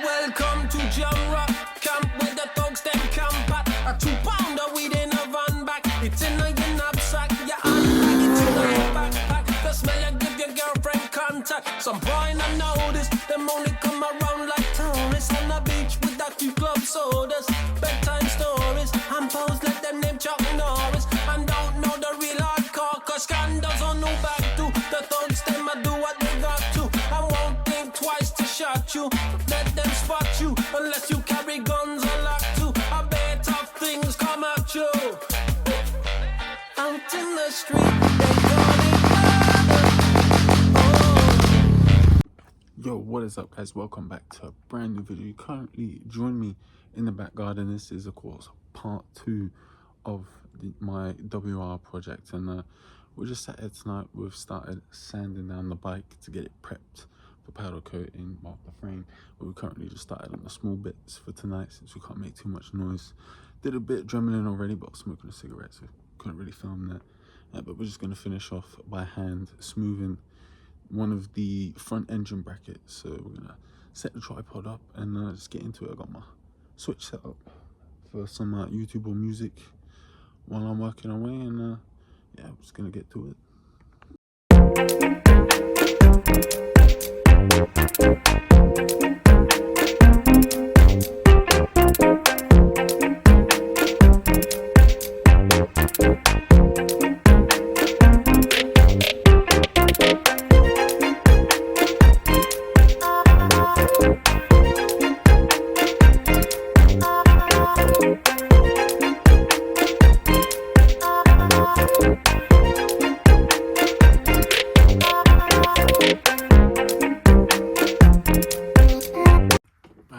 Welcome to Jamrock Camp where the thugs them camp at. A 2-pounder weed in a van back. It's in a knapsack. Your handbag, it's in a backpack. The smell you give your girlfriend contact. Some boy not notice. Them only come around like tourists on the beach with that 2 club sodas. Bedtime stories. And pose let them name Chuck Norris. And don't know the real hardcore. Cause scandals on no back to. The thugs them a do what they got to. I won't think twice to shot you. Let them spot you unless you carry guns or lock to. I bet tough things come at you. Out in the street, they call it murder. Yo, what is up, guys? Welcome back to a brand new video. You currently join me in the back garden. This is, of course, part 2 of my WR project, and we're just sat here tonight. We've started sanding down the bike to get it prepped for powder coating of the frame. We currently just started on the small bits for tonight since we can't make too much noise. Did a bit of drumming already, but I was smoking a cigarette, so couldn't really film that. But we're just going to finish off by hand smoothing one of the front engine brackets. So we're going to set the tripod up and just get into it. I got my switch set up for some YouTube or music while I'm working away, and yeah, I'm just going to get to it.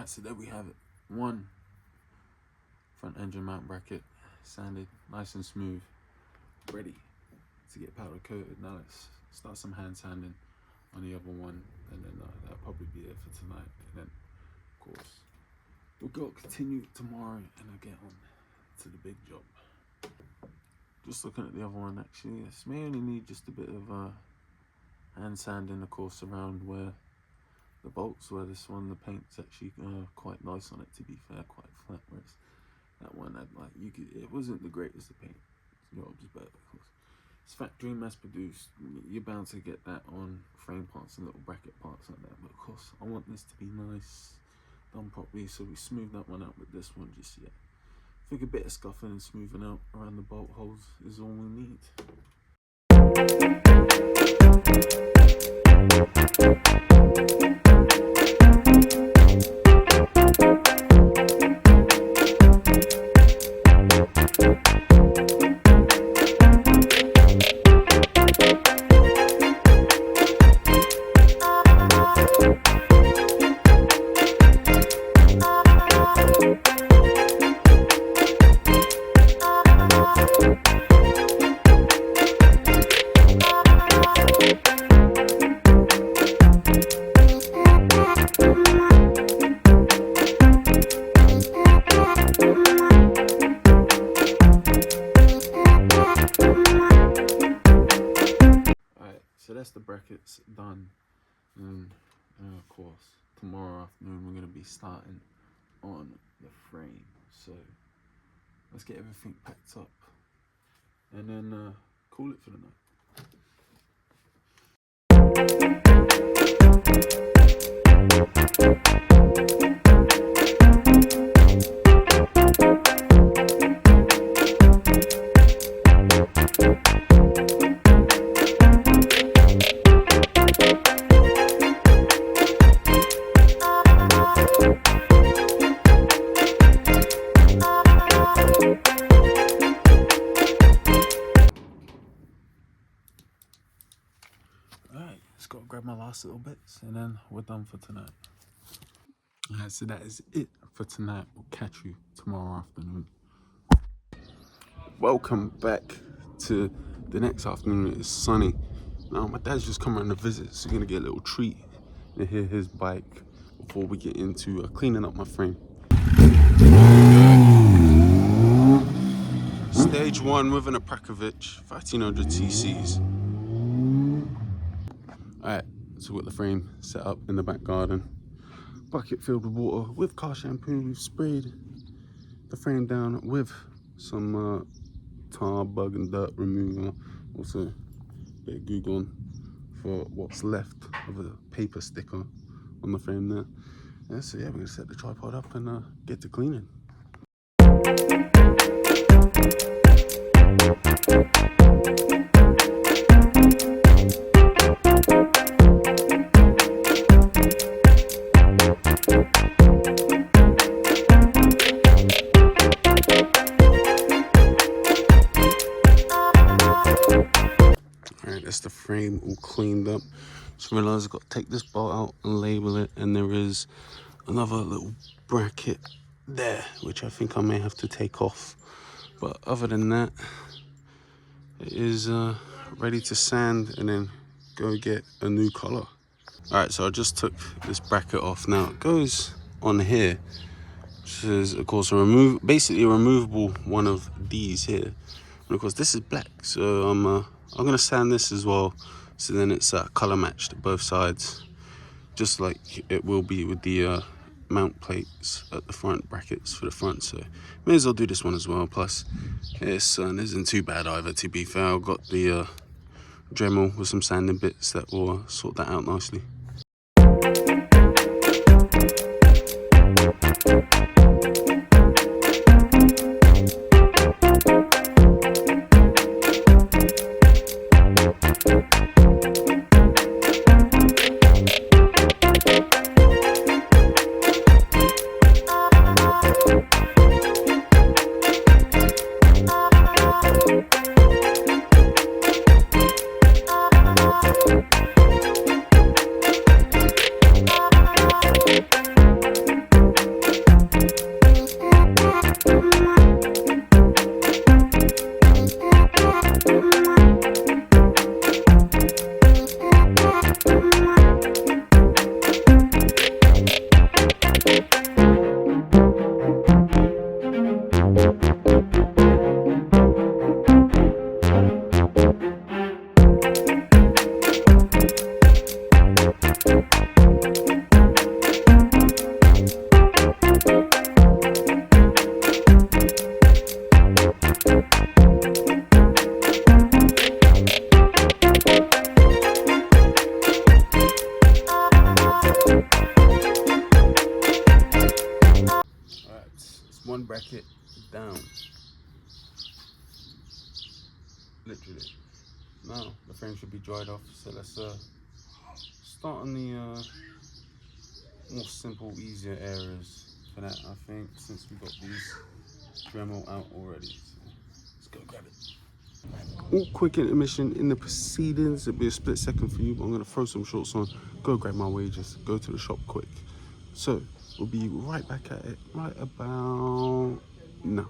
So there we have it. One front engine mount bracket sanded nice and smooth, ready to get powder coated. Now let's start some hand sanding on the other one, and then that'll probably be it for tonight. And then of course we'll go continue tomorrow and I'll get on to the big job. Just looking at the other one, actually this may only need just a bit of hand sanding, of course, around where the bolts, where this one, the paint's actually quite nice on it, to be fair, quite flat, whereas that one had like, it wasn't the greatest of paint jobs, but of course it's factory mass produced. You're bound to get that on frame parts and little bracket parts like that, but of course I want this to be nice, done properly, so we smoothed that one out with this one just yet. I think a bit of scuffing and smoothing out around the bolt holes is all we need. So that's the brackets done, and of course tomorrow afternoon we're going to be starting on the frame. So let's get everything packed up and then call it for the night. Alright, let's go grab my last little bits and then we're done for tonight. Alright, so that is it for tonight. We'll catch you tomorrow afternoon. Welcome back to the next afternoon. It's sunny. Now my dad's just come around to visit, so you're gonna get a little treat and hear his bike before we get into cleaning up my frame. Stage 1 with an Aprakovic 1300 cc's. Alright, so we've got the frame set up in the back garden. bucket filled with water with car shampoo. We've sprayed the frame down with some tar, bug and dirt remover. Also a bit of Goo Gone for what's left of a paper sticker on the frame there. Yeah, so yeah, we're gonna set the tripod up and get to cleaning. Alright, that's the frame all cleaned up. Just realised I've got to take this bolt out and label it, and there is another little bracket there which I think I may have to take off, but other than that it is ready to sand and then go get a new colour. Alright, so I just took this bracket off. Now it goes on here, which is of course basically a removable one of these here, and of course this is black, so I'm gonna sand this as well, so then it's colour matched both sides, just like it will be with the mount plates at the front, brackets for the front. So may as well do this one as well. Plus this sun isn't too bad either, to be fair. I've got the Dremel with some sanding bits that will sort that out nicely. One bracket down, literally. Now the frame should be dried off, so let's start on the more simple, easier areas for that, I think, since we got these Dremel out already. So let's go grab it. All quick intermission in the proceedings. It'll be a split second for you, but I'm gonna throw some shorts on, go grab my wages, go to the shop quick. So we'll be right back at it right about now.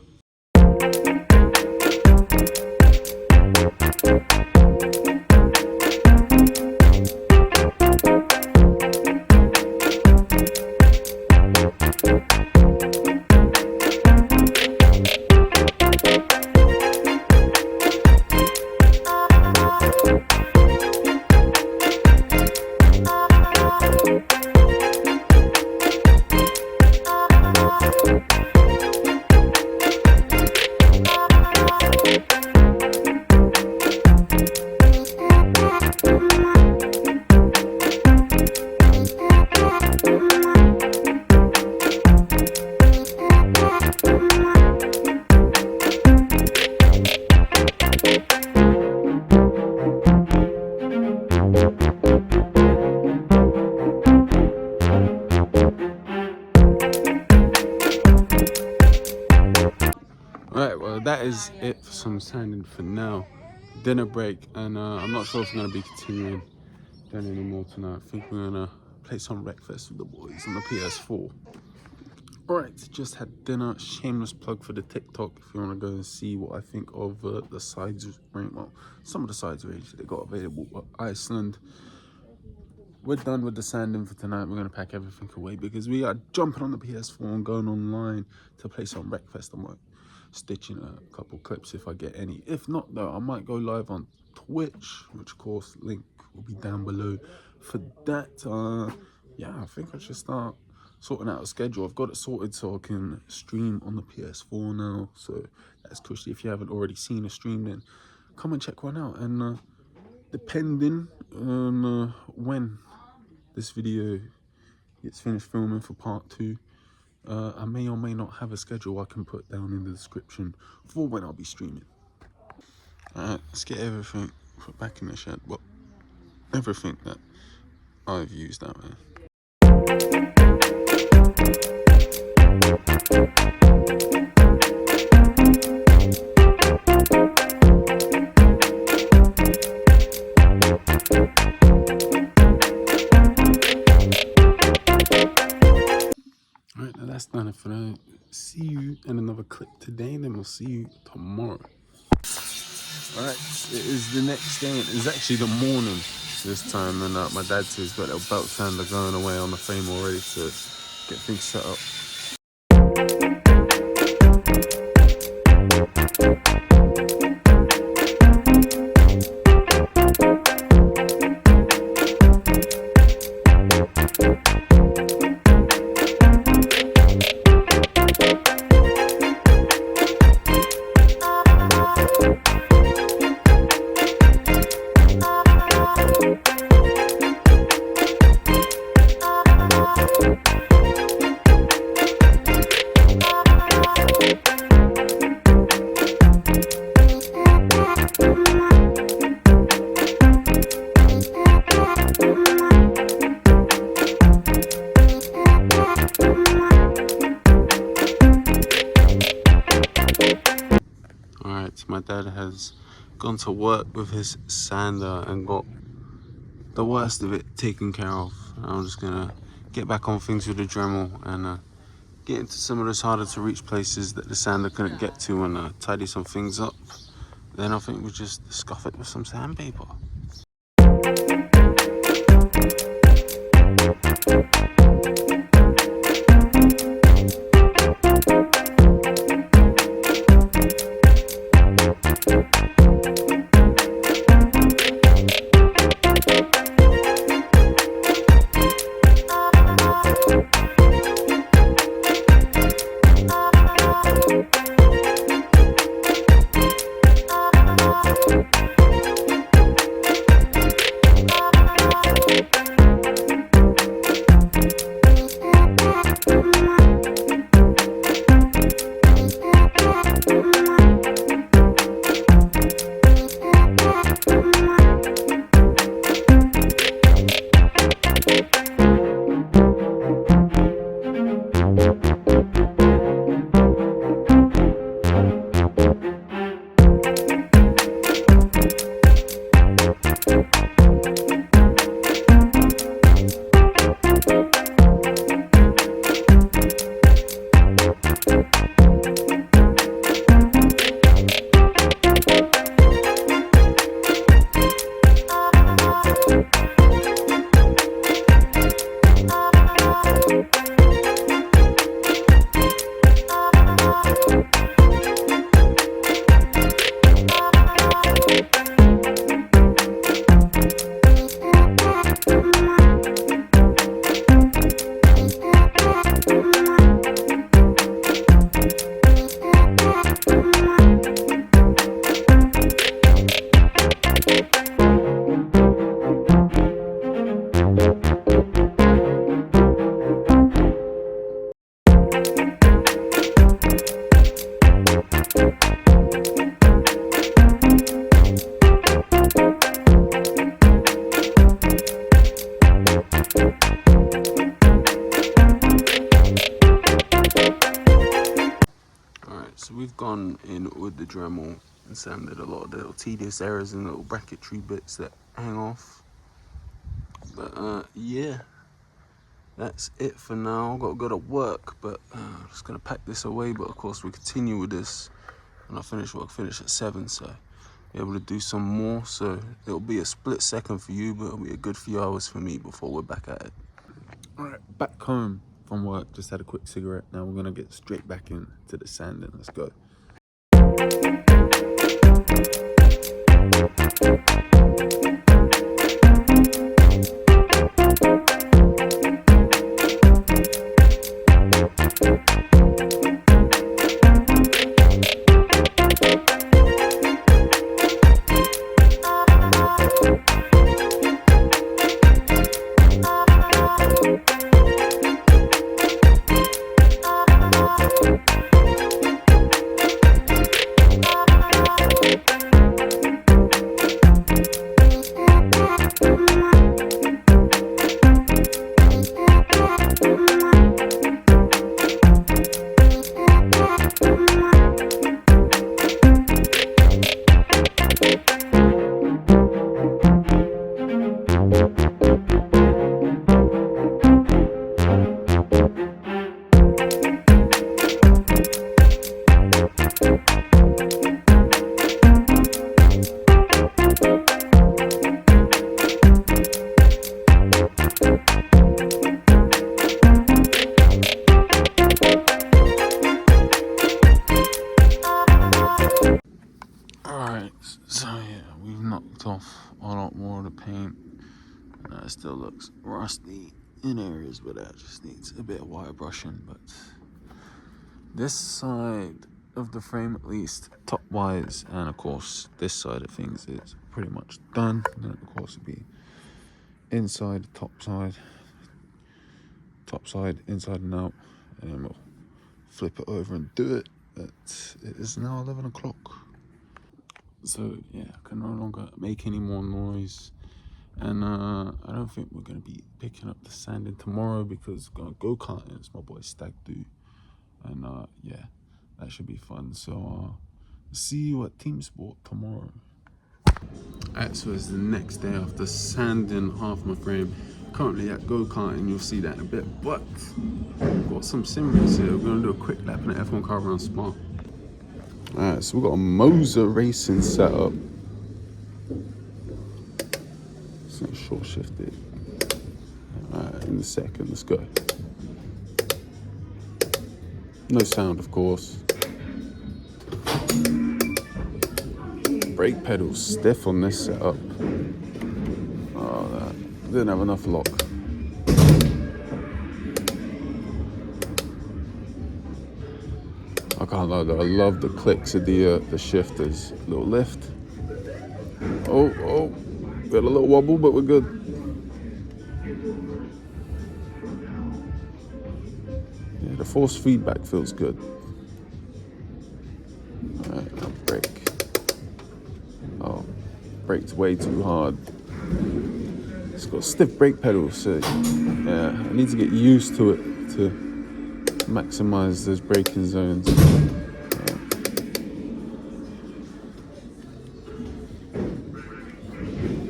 That is it for some sanding for now. Dinner break, and I'm not sure if I'm going to be continuing doing any more tonight. I think we're going to play some breakfast with the boys on the PS4. Alright, just had dinner. Shameless plug for the TikTok if you want to go and see what I think of the sides range. Well, some of the sides range they got available at Iceland. We're done with the sanding for tonight. We're going to pack everything away because we are jumping on the PS4 and going online to play some breakfast. I'm stitching a couple clips if I get any. If not though, I might go live on Twitch, which of course link will be down below for that. Yeah, I think I should start sorting out a schedule. I've got it sorted so I can stream on the PS4 now, so that's cushy. If you haven't already seen a stream, then come and check one out. And depending on when this video gets finished filming for part 2, I may or may not have a schedule I can put down in the description for when I'll be streaming. Alright, let's get everything put back in the shed. Well, everything that I've used out there. Alright, now that's done for now. See you in another clip today, and then we'll see you tomorrow. Alright, it is the next day. It's actually the morning this time, and my dad says he's got a belt sander going away on the frame already to get things set up. Alright, my dad has gone to work with his sander and got the worst of it taken care of. I'm just gonna get back on things with the Dremel and get into some of those harder to reach places that the sander couldn't get to, and tidy some things up. Then I think we just scuff it with some sandpaper. So we've gone in with the Dremel and sanded a lot of the little tedious errors and little bracketry bits that hang off. But yeah, that's it for now. I've got to go to work, but I'm just gonna pack this away. But of course we continue with this when I finish work. Finish at 7, so be able to do some more. So it'll be a split second for you, but it'll be a good few hours for me before we're back at it. All right, back home from work, just had a quick cigarette. Now we're gonna get straight back into the sanding. Let's go. Alright, so yeah, we've knocked off a lot more of the paint. It still looks rusty in areas where that just needs a bit of wire brushing, but this side of the frame, at least top wise, and of course this side of things is pretty much done. And then of course it'll be inside, top side, inside and out, and then we'll flip it over and do it. But it is now 11 o'clock. So yeah, I can no longer make any more noise, and I don't think we're gonna be picking up the sanding tomorrow because we're gonna go karting. It's my boy Stag Do, and yeah, that should be fun. So see you at TeamSport tomorrow. Alright, so it's the next day after sanding half my frame. Currently at go karting, you'll see that in a bit, but we've got some sim race here. We're gonna do a quick lap in the F1 car around Spa. Alright, so we've got a Moser racing setup. It's gonna short shift it. Alright, in a second, let's go. No sound, of course. Brake pedal stiff on this setup. Oh, that didn't have enough lock. I can't lie though, I love the clicks of the shifters. Little lift. Oh, got a little wobble, but we're good. Yeah, the force feedback feels good. Alright, now brake. Oh, braked way too hard. It's got stiff brake pedals, so yeah, I need to get used to it to maximize those braking zones.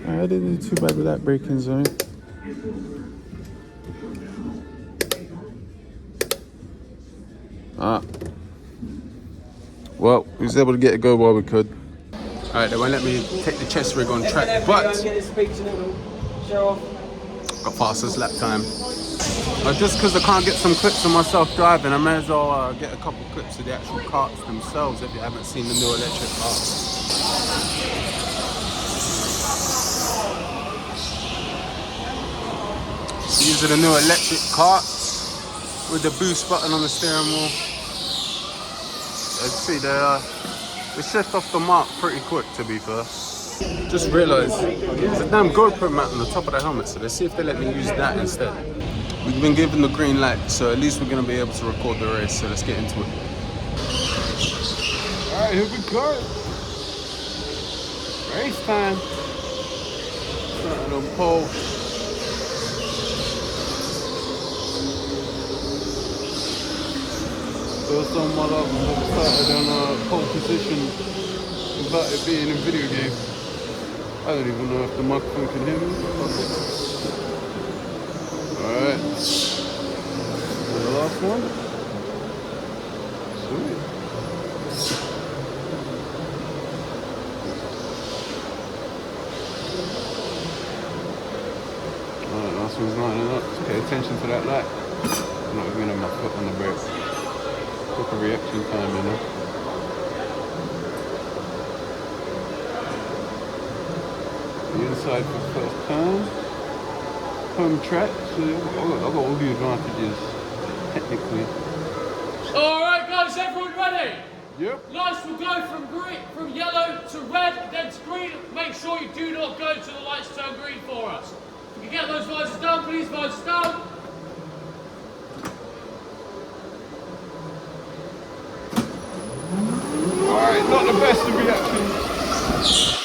I didn't do too bad with that braking zone. Well, we was able to get it go while we could. Alright, they won't let me take the chest rig on track, but got fastest lap time. Just because I can't get some clips of myself driving, I may as well get a couple clips of the actual karts themselves if you haven't seen the new electric cars. These are the new electric karts with the boost button on the steering wheel. Let's see, they shift off the mark pretty quick, to be fair. Just realised there's a damn GoPro mat on the top of the helmet, so let's see if they let me use that instead. We've been given the green light, so at least we're going to be able to record the race, so let's get into it. Alright, here we go. Race time. Starting on pole. First time my life I've ever started on pole position without it being a video game. I don't even know if the microphone can hear me. Alright. The last one. Sweet. Alright, last one's lining up. Just pay attention to that light. I'm not even have my foot on the brake. Quicker reaction time, you know. The inside for first time. Home track, so I've got all the advantages, technically. Alright guys, everyone ready? Yep. Lights will go from yellow to red, then to green. Make sure you do not go till the lights turn green for us. If you can get those visors down, please, visors down. Alright, not the best of reactions.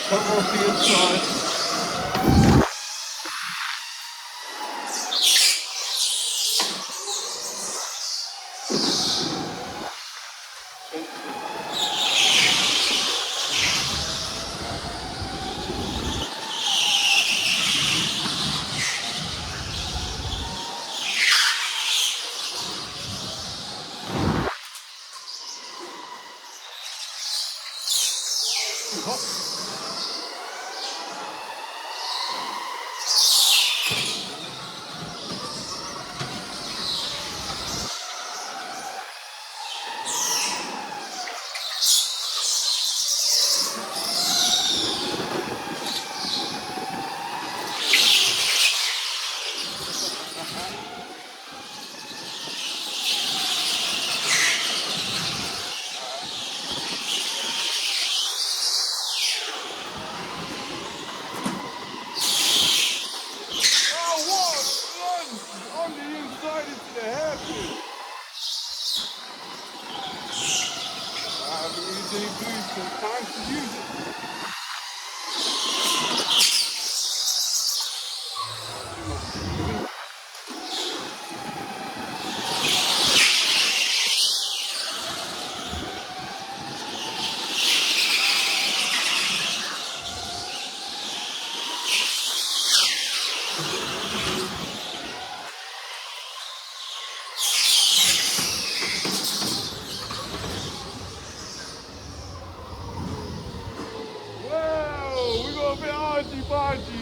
Cover off the inside. Time to use it. Whoa, we got a bit argy-bargy.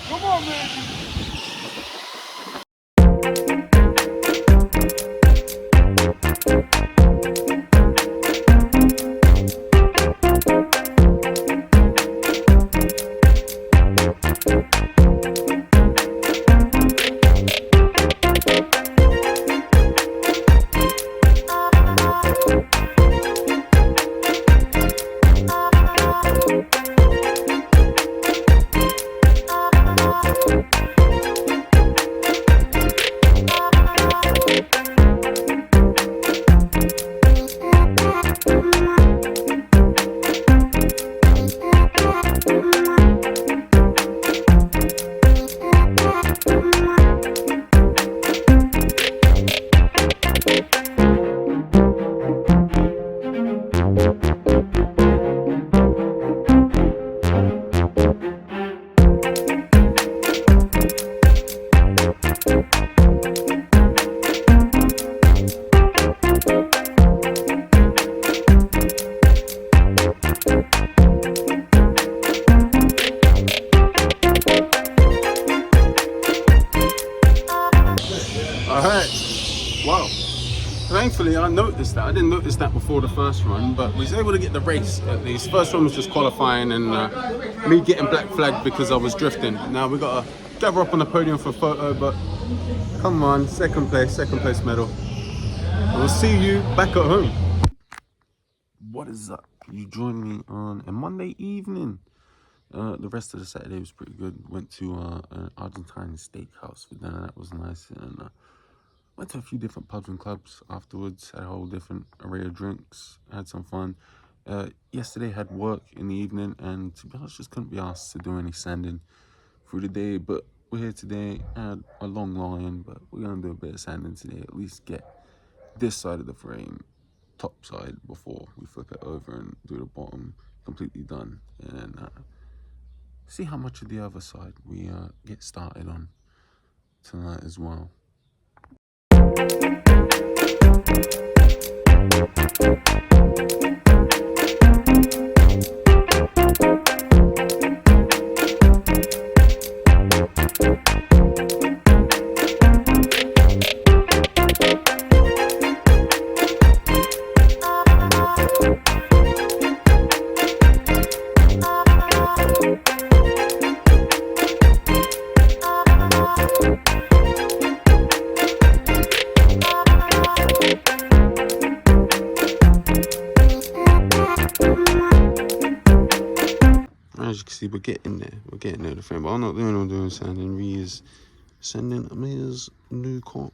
Come on, man. Alright, wow. Thankfully I noticed that. I didn't notice that before the first run, but we was able to get the race at least. First run was just qualifying and me getting black flagged because I was drifting. Now we got to gather up on the podium for a photo, but come on, second place medal. And we'll see you back at home. What is up? You joined me on a Monday evening. The rest of the Saturday was pretty good. Went to an Argentine steakhouse for dinner. That was nice. And went to a few different pubs and clubs afterwards. Had a whole different array of drinks. Had some fun. Yesterday had work in the evening, and to be honest, just couldn't be asked to do any sanding through the day. But we're here today. Had a long line, but we're gonna do a bit of sanding today. At least get this side of the frame, top side, before we flip it over and do the bottom completely done. And see how much of the other side we get started on tonight as well. As you can see, we're getting there. We're getting there, the frame. But I'm not the only one doing sanding. Ree is sending Amir's new car.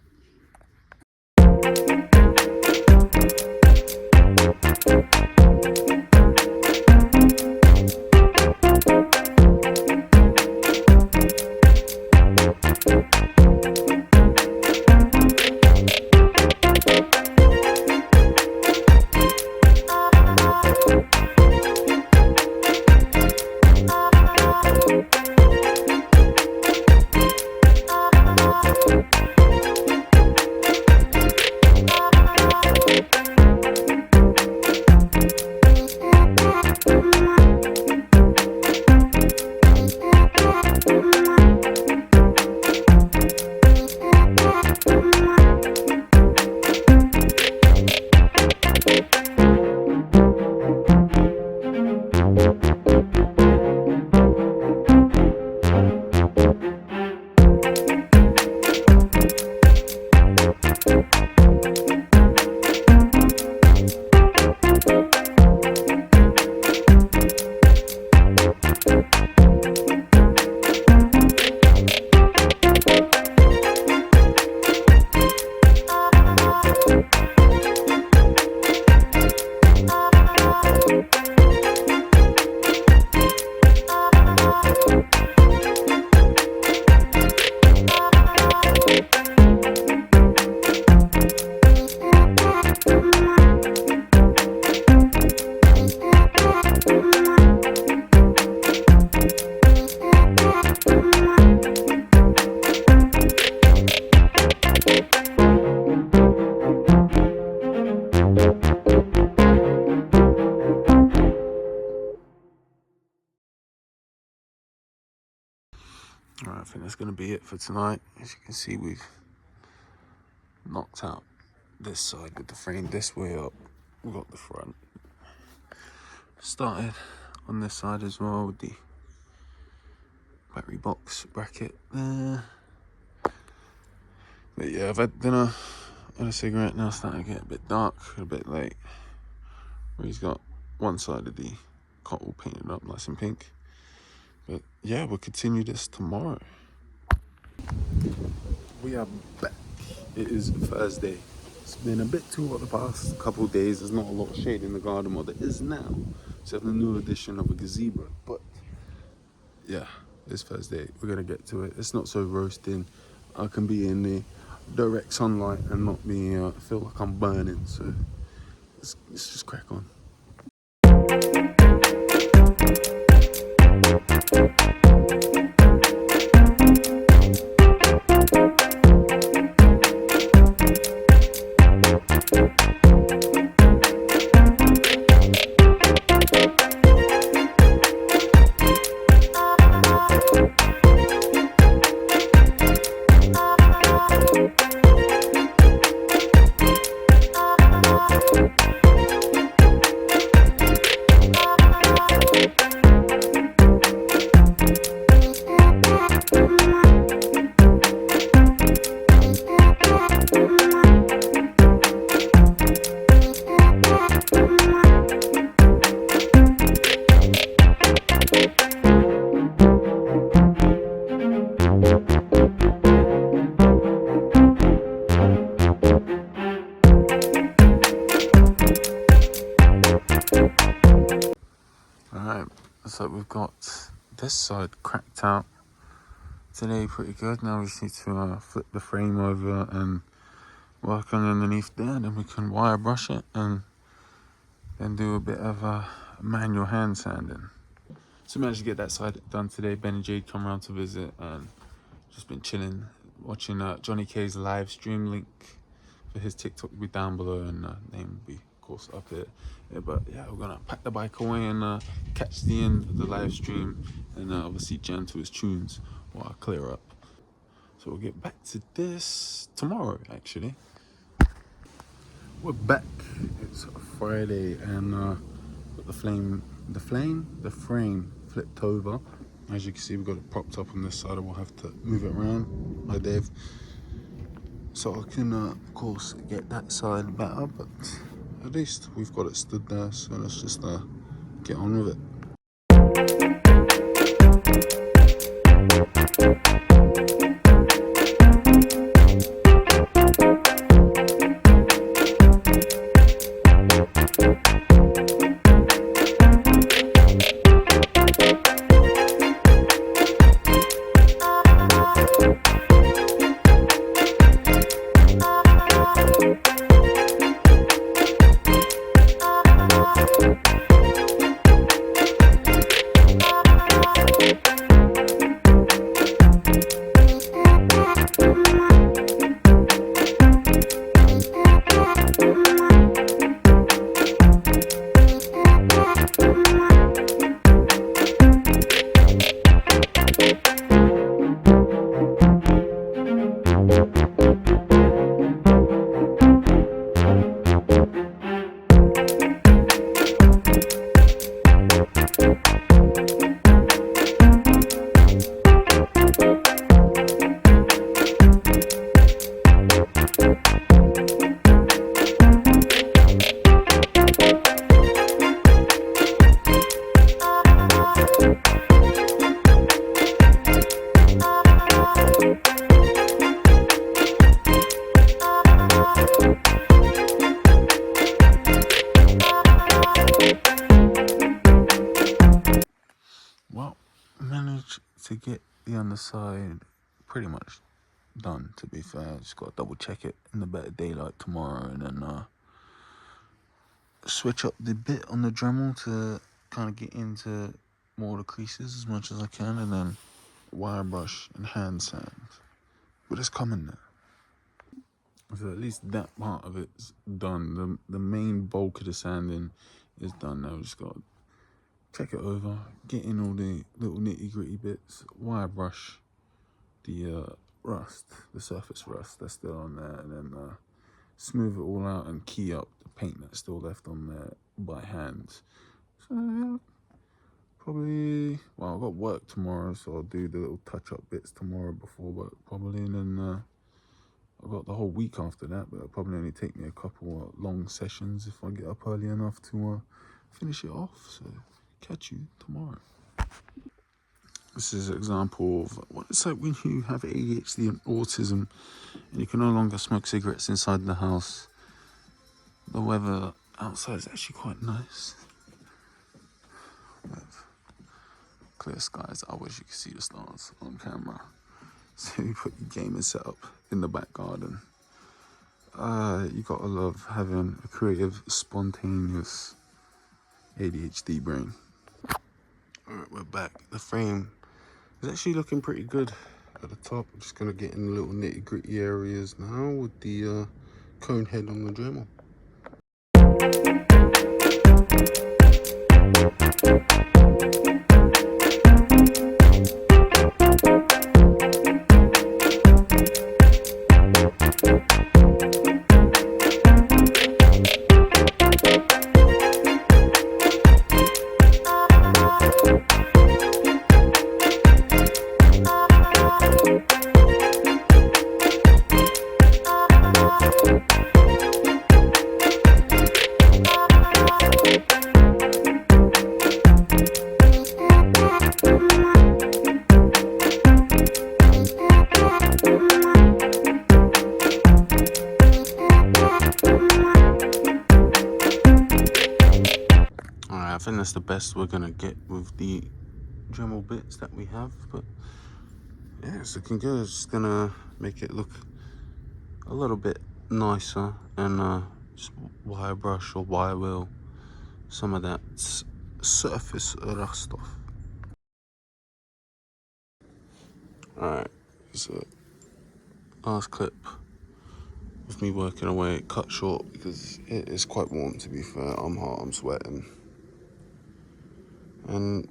Alright, I think that's going to be it for tonight. As you can see, we've knocked out this side with the frame this way up. We've got the front. Started on this side as well with the battery box bracket there. But yeah, I've had dinner and a cigarette. Now it's starting to get a bit dark, a bit late. Where he's got one side of the cot all painted up nice and pink. But yeah, we'll continue this tomorrow. We are back. It is Thursday. It's been a bit too hot the past couple of days. There's not a lot of shade in the garden, or there is now. So the new edition of a gazebo. But yeah, it's Thursday. We're gonna get to it. It's not so roasting. I can be in the direct sunlight and not be feel like I'm burning. So let's just crack on. Alright, so we've got this side cracked out today pretty good. Now we just need to flip the frame over and work on underneath there, then we can wire brush it and then do a bit of manual hand sanding. So managed to get that side done today. Ben and Jade come around to visit and just been chilling, watching Jonny K's live stream. Link for his TikTok will be down below and name will be of course up here. Yeah, but yeah, we're gonna pack the bike away and catch the end of the live stream and obviously jam to his tunes while I clear up. So we'll get back to this tomorrow actually. We're back. It's Friday and got the frame flipped over. As you can see, we've got it propped up on this side and we'll have to move it around. Hi Dave. So I can of course get that side better, but at least we've got it stood there, so let's just get on with it. Well, managed to get the underside pretty much done, to be fair. Just got to double check it in the better daylight tomorrow and then switch up the bit on the Dremel to kind of get into more of the creases as much as I can and then wire brush and hand sand. But it's coming now. So at least that part of it's done. The main bulk of the sanding is done now. Just got to check it over, get in all the little nitty gritty bits, wire brush, the rust, the surface rust that's still on there, and then smooth it all out and key up the paint that's still left on there by hand. So yeah, probably, well, I've got work tomorrow, so I'll do the little touch-up bits tomorrow before work probably, and then I've got the whole week after that, but it'll probably only take me a couple long sessions if I get up early enough to finish it off. So catch you tomorrow. This is an example of what it's like when you have ADHD and autism and you can no longer smoke cigarettes inside the house. The weather outside is actually quite nice. With clear skies. I wish you could see the stars on camera. So you put your gaming setup in the back garden. You gotta love having a creative, spontaneous ADHD brain. Alright, we're back. The frame is actually looking pretty good at the top. I'm just gonna get in the little nitty gritty areas now with the cone head on the Dremel. I think that's the best we're gonna get with the Dremel bits that we have, but yeah, it's looking good. It's just gonna make it look a little bit nicer and just wire brush or wire wheel some of that surface rust off. Alright, so last clip of me working away, cut short because it is quite warm, to be fair. I'm hot, I'm sweating.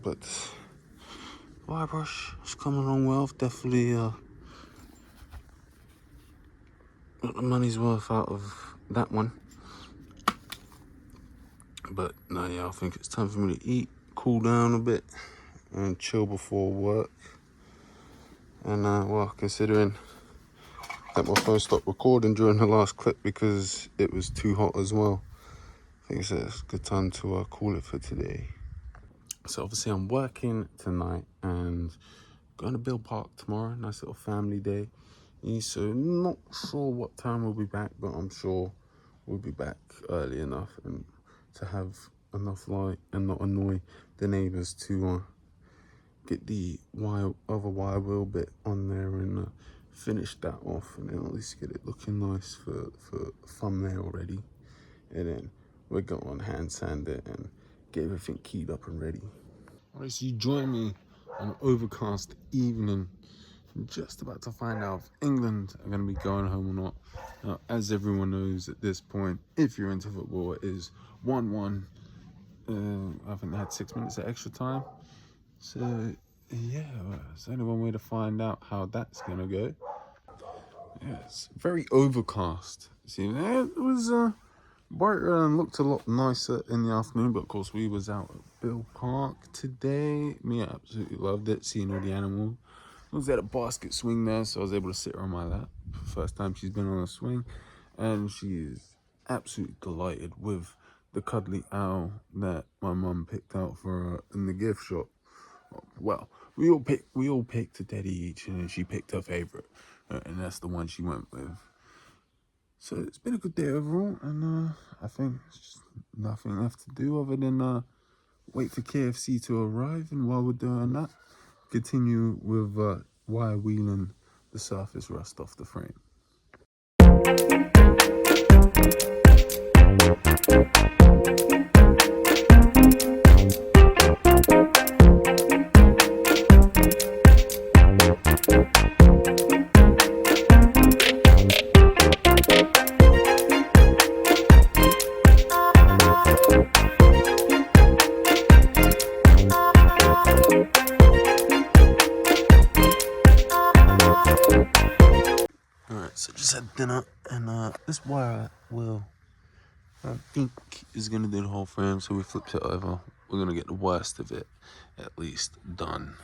But wire brush is coming along well. Definitely got the money's worth out of that one. But no, yeah, I think it's time for me to eat, cool down a bit, and chill before work. And well, considering that my phone stopped recording during the last clip because it was too hot as well, I think it's a good time to call it for today. So obviously I'm working tonight and going to Bill Park tomorrow. Nice little family day. So not sure what time we'll be back, but I'm sure we'll be back early enough and to have enough light and not annoy the neighbours to get the other wire wheel bit on there and finish that off, and then at least get it looking nice for thumbnail ready. And then we'll go on hand sand it and get everything keyed up and ready. Alright, so you join me on an overcast evening. I'm just about to find out if England are going to be going home or not. Now, as everyone knows at this point, if you're into football, it is 1-1. I think they had 6 minutes of extra time. So, yeah, there's only one way to find out how that's going to go. Yeah, it's very overcast. See, it was brighter and looked a lot nicer in the afternoon, but of course we was out at Bill Park today. Me, I absolutely loved it, seeing all the animals. I was at a basket swing there, so I was able to sit her on my lap. First time she's been on a swing, and she is absolutely delighted with the cuddly owl that my mum picked out for her in the gift shop. Well, we all picked a teddy each, and she picked her favorite, and that's the one she went with. So it's been a good day overall, and I think there's just nothing left to do other than wait for KFC to arrive, and while we're doing that, continue with wire wheeling the surface rust off the frame. just had dinner, and this wire wheel, I think, is gonna do the whole frame. So we flipped it over. We're gonna get the worst of it at least done.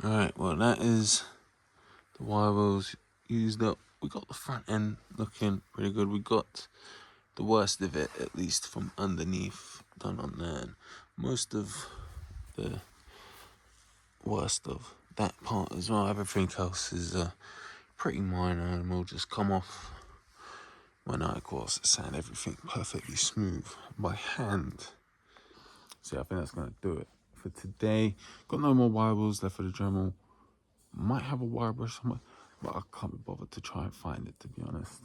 Alright, well that is the wire wheels used up. We got the front end looking pretty good. We got the worst of it, at least from underneath, done on there. And most of the worst of that part as well. Everything else is pretty minor and will just come off when I, of course, sand everything perfectly smooth by hand. So I think that's going to do it for today. Got no more wire wheels left for the Dremel. Might have a wire brush somewhere, but I can't be bothered to try and find it, to be honest.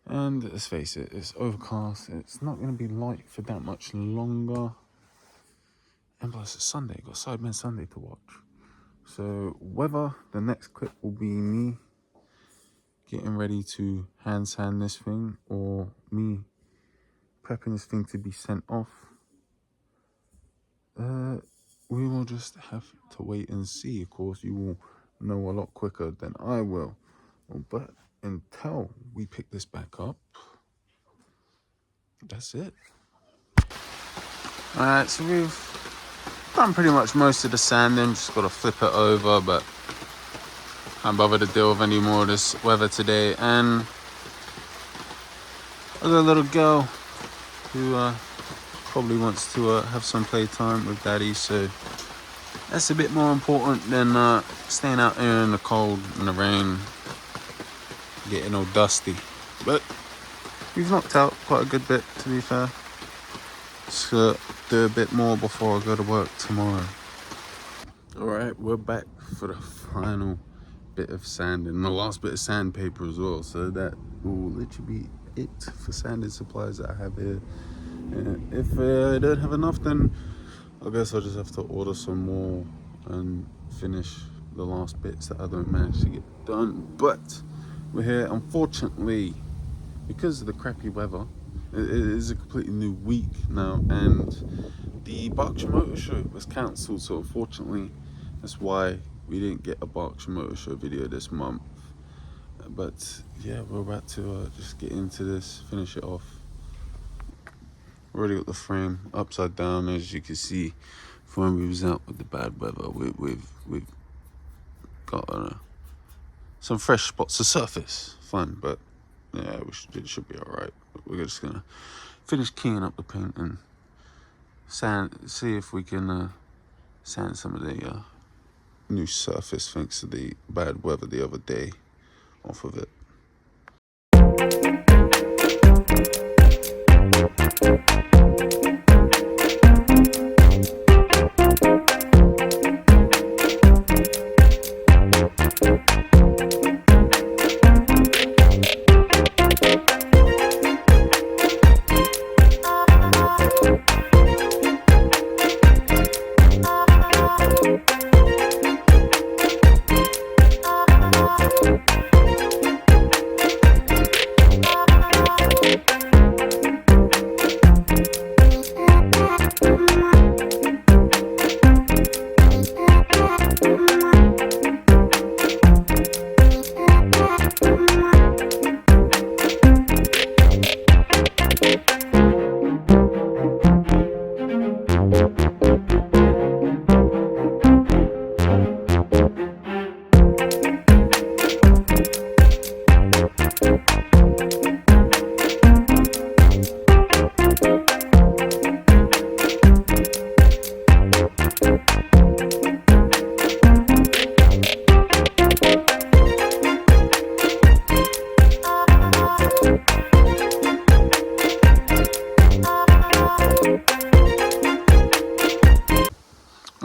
And let's face it, it's overcast. It's not going to be light for that much longer. And plus it's Sunday, got Sidemen Sunday to watch. So whether the next clip will be me getting ready to hand sand this thing, or me prepping this thing to be sent off, we will just have to wait and see. Of course, you will know a lot quicker than I will. But until we pick this back up, that's it. Alright, so we've done pretty much most of the sanding. Just got to flip it over, but can't bother to deal with any more of this weather today. And I got a little girl who probably wants to have some playtime with daddy, so that's a bit more important than staying out here in the cold and the rain, getting all dusty. But we've knocked out quite a good bit, to be fair. Just do a bit more before I go to work tomorrow. Alright, we're back for the final bit of sanding, the last bit of sandpaper as well, so that will literally be it for sanding supplies that I have here. If I don't have enough, then I guess I'll just have to order some more and finish the last bits that I don't manage to get done. But we're here, unfortunately, because of the crappy weather. It is a completely new week now, and the Berkshire Motor Show was cancelled, so unfortunately that's why we didn't get a Berkshire Motor Show video this month. But yeah, we're about to just get into this, finish it off. Already got the frame upside down, as you can see from when we was out with the bad weather. We've got some fresh spots of surface, fun, but yeah, it should be all right. We're just gonna finish keying up the paint and see if we can sand some of the new surface thanks to the bad weather the other day off of it.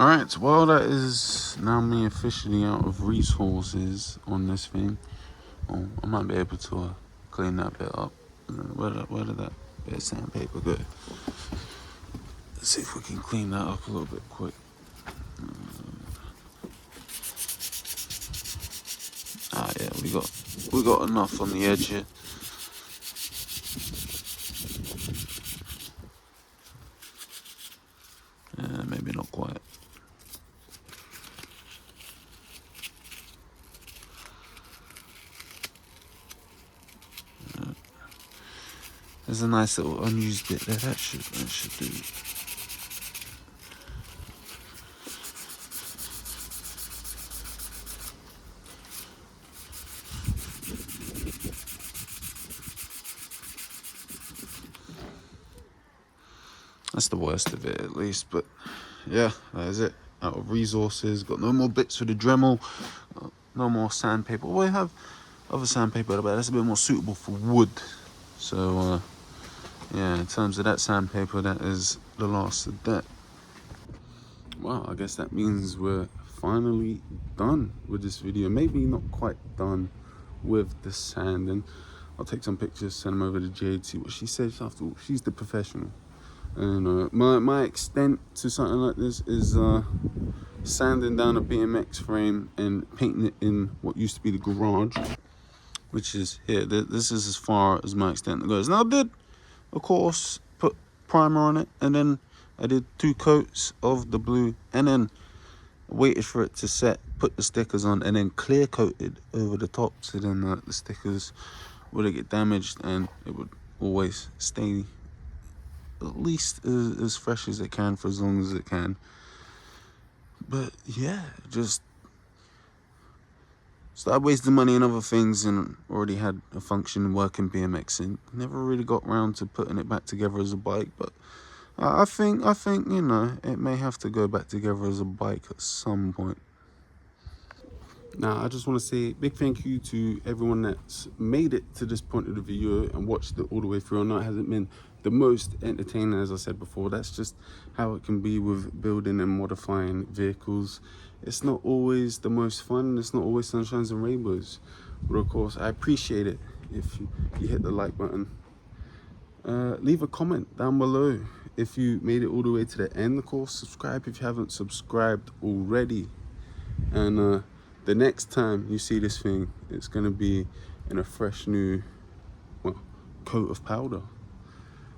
Alright, well that is now me officially out of resources on this thing. Oh, I might be able to clean that bit up. Where did that bit of sandpaper go? Let's see if we can clean that up a little bit quick. Yeah, we got enough on the edge here. Maybe not quite. There's a nice little unused bit there. That should do. That's the worst of it, at least. But yeah, that is it. Out of resources. Got no more bits for the Dremel. No more sandpaper. We have other sandpaper, but that's a bit more suitable for wood. So yeah, in terms of that sandpaper, that is the last of that. Well, I guess that means we're finally done with this video. Maybe not quite done with the sand, and I'll take some pictures, send them over to Jade, see what she says. After all, she's the professional. And my extent to something like this is sanding down a BMX frame and painting it in what used to be the garage, which is here. This is as far as my extent goes. Now I did, of course, put primer on it, and then I did 2 coats of the blue, and then waited for it to set, put the stickers on, and then clear coated over the top, so then the stickers wouldn't get damaged and it would always stay at least as fresh as it can for as long as it can. But yeah, just started wasting money on other things and already had a functioning working BMX and never really got around to putting it back together as a bike. But I think you know, it may have to go back together as a bike at some point. Now, I just want to say a big thank you to everyone that's made it to this point of the video and watched it all the way through. I know it hasn't been the most entertaining, as I said before. That's just how it can be with building and modifying vehicles. It's not always the most fun. It's not always sunshines and rainbows. But of course, I appreciate it if you hit the like button. Leave a comment down below if you made it all the way to the end. Of course, subscribe if you haven't subscribed already. And the next time you see this thing, it's going to be in a fresh new, well, coat of powder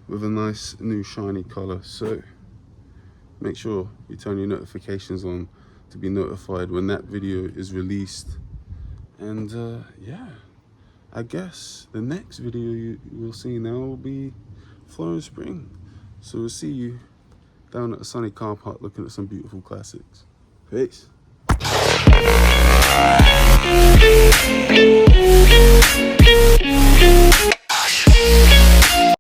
with a nice new shiny color. So make sure you turn your notifications on to be notified when that video is released. And yeah, I guess the next video you will see now will be Florence Spring. So we'll see you down at a sunny car park looking at some beautiful classics. Peace.